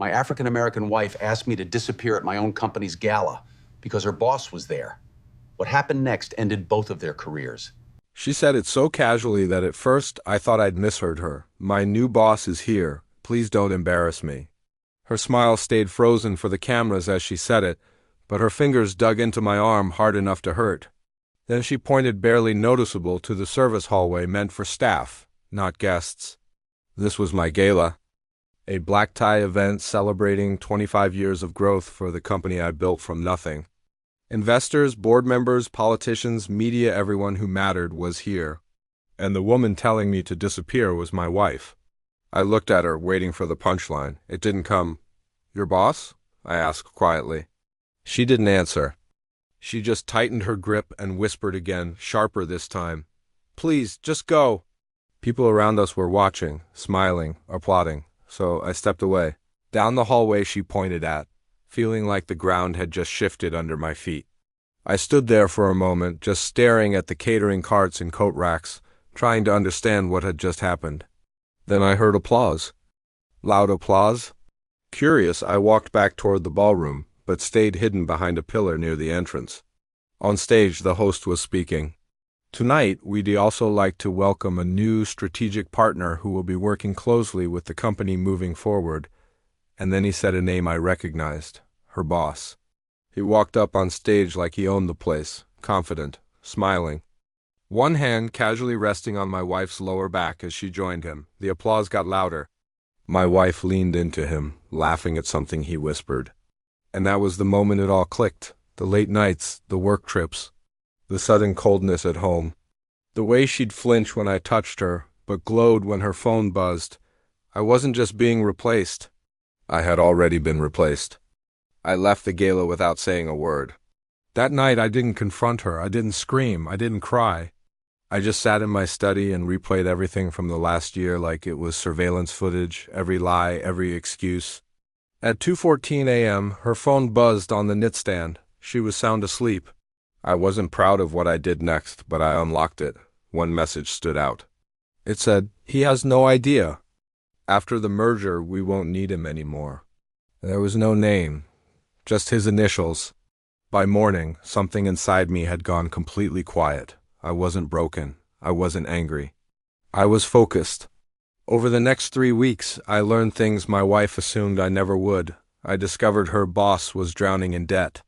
My African-American wife asked me to disappear at my own company's gala because her boss was there. What happened next ended both of their careers. She said it so casually that at first I thought I'd misheard her. My new boss is here. Please don't embarrass me. Her smile stayed frozen for the cameras as she said it, but her fingers dug into my arm hard enough to hurt. Then she pointed barely noticeable to the service hallway meant for staff, not guests. This was my gala, a black tie event celebrating 25 years of growth for the company I built from nothing. Investors, board members, politicians, media, everyone who mattered was here. And the woman telling me to disappear was my wife. I looked at her, waiting for the punchline. It didn't come. "Your boss?" I asked quietly. She didn't answer. She just tightened her grip and whispered again, sharper this time. "Please, just go." People around us were watching, smiling, applauding, so I stepped away. Down the hallway she pointed at, feeling like the ground had just shifted under my feet. I stood there for a moment, just staring at the catering carts and coat racks, trying to understand what had just happened. Then I heard applause. Loud applause. Curious, I walked back toward the ballroom, but stayed hidden behind a pillar near the entrance. On stage, the host was speaking. "Tonight, we'd also like to welcome a new strategic partner who will be working closely with the company moving forward." And then he said a name I recognized, her boss. He walked up on stage like he owned the place, confident, smiling. One hand casually resting on my wife's lower back as she joined him. The applause got louder. My wife leaned into him, laughing at something he whispered. And that was the moment it all clicked. The late nights, the work trips, the sudden coldness at home. The way she'd flinch when I touched her, but glowed when her phone buzzed. I wasn't just being replaced. I had already been replaced. I left the gala without saying a word. That night I didn't confront her, I didn't scream, I didn't cry. I just sat in my study and replayed everything from the last year like it was surveillance footage, every lie, every excuse. At 2:14 a.m., her phone buzzed on the nightstand. She was sound asleep. I wasn't proud of what I did next, but I unlocked it. One message stood out. It said, "He has no idea. After the merger, we won't need him anymore." There was no name, just his initials. By morning, something inside me had gone completely quiet. I wasn't broken. I wasn't angry. I was focused. Over the next 3 weeks, I learned things my wife assumed I never would. I discovered her boss was drowning in debt,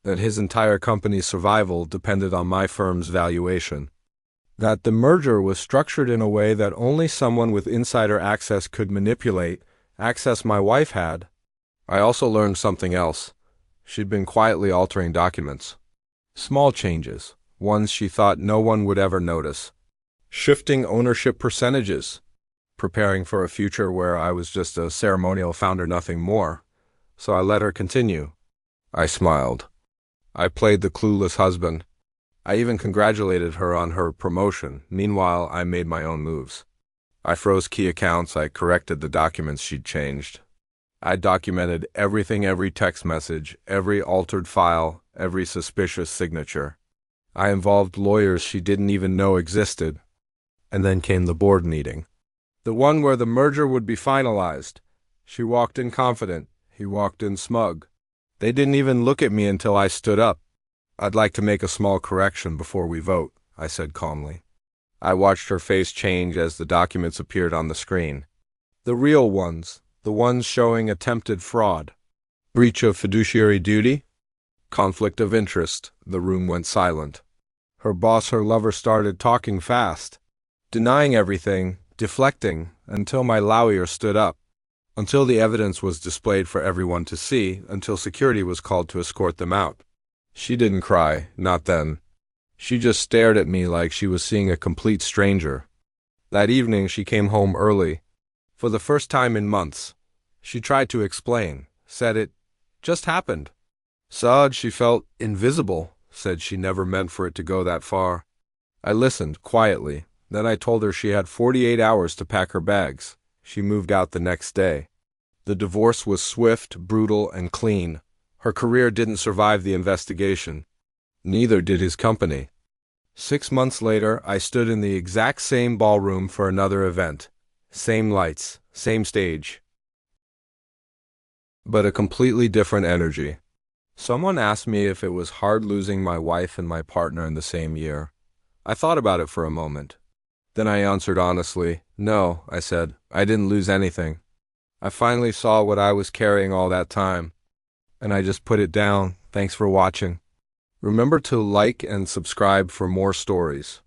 that his entire company's survival depended on my firm's valuation, that the merger was structured in a way that only someone with insider access could manipulate, access my wife had. I also learned something else. She'd been quietly altering documents. Small changes, ones she thought no one would ever notice. Shifting ownership percentages. Preparing for a future where I was just a ceremonial founder, nothing more. So I let her continue. I smiled. I played the clueless husband. I even congratulated her on her promotion. Meanwhile, I made my own moves. I froze key accounts. I corrected the documents she'd changed. I documented everything, every text message, every altered file, every suspicious signature. I involved lawyers she didn't even know existed. And then came the board meeting. The one where the merger would be finalized. She walked in confident. He walked in smug. They didn't even look at me until I stood up. "I'd like to make a small correction before we vote," I said calmly. I watched her face change as the documents appeared on the screen. The real ones, the ones showing attempted fraud. Breach of fiduciary duty? Conflict of interest. The room went silent. Her boss, her lover, started talking fast, denying everything, deflecting, until my lawyer stood up, until the evidence was displayed for everyone to see, until security was called to escort them out. She didn't cry, not then. She just stared at me like she was seeing a complete stranger. That evening she came home early. For the first time in months. She tried to explain, said it just happened. Said she felt invisible, said she never meant for it to go that far. I listened, quietly. Then I told her she had 48 hours to pack her bags. She moved out the next day. The divorce was swift, brutal, and clean. Her career didn't survive the investigation. Neither did his company. 6 months later, I stood in the exact same ballroom for another event. Same lights, same stage. but a completely different energy. Someone asked me if it was hard losing my wife and my partner in the same year. I thought about it for a moment. Then I answered honestly, "No," I said, "I didn't lose anything. I finally saw what I was carrying all that time, and I just put it down. Thanks for watching. Remember to like and subscribe for more stories.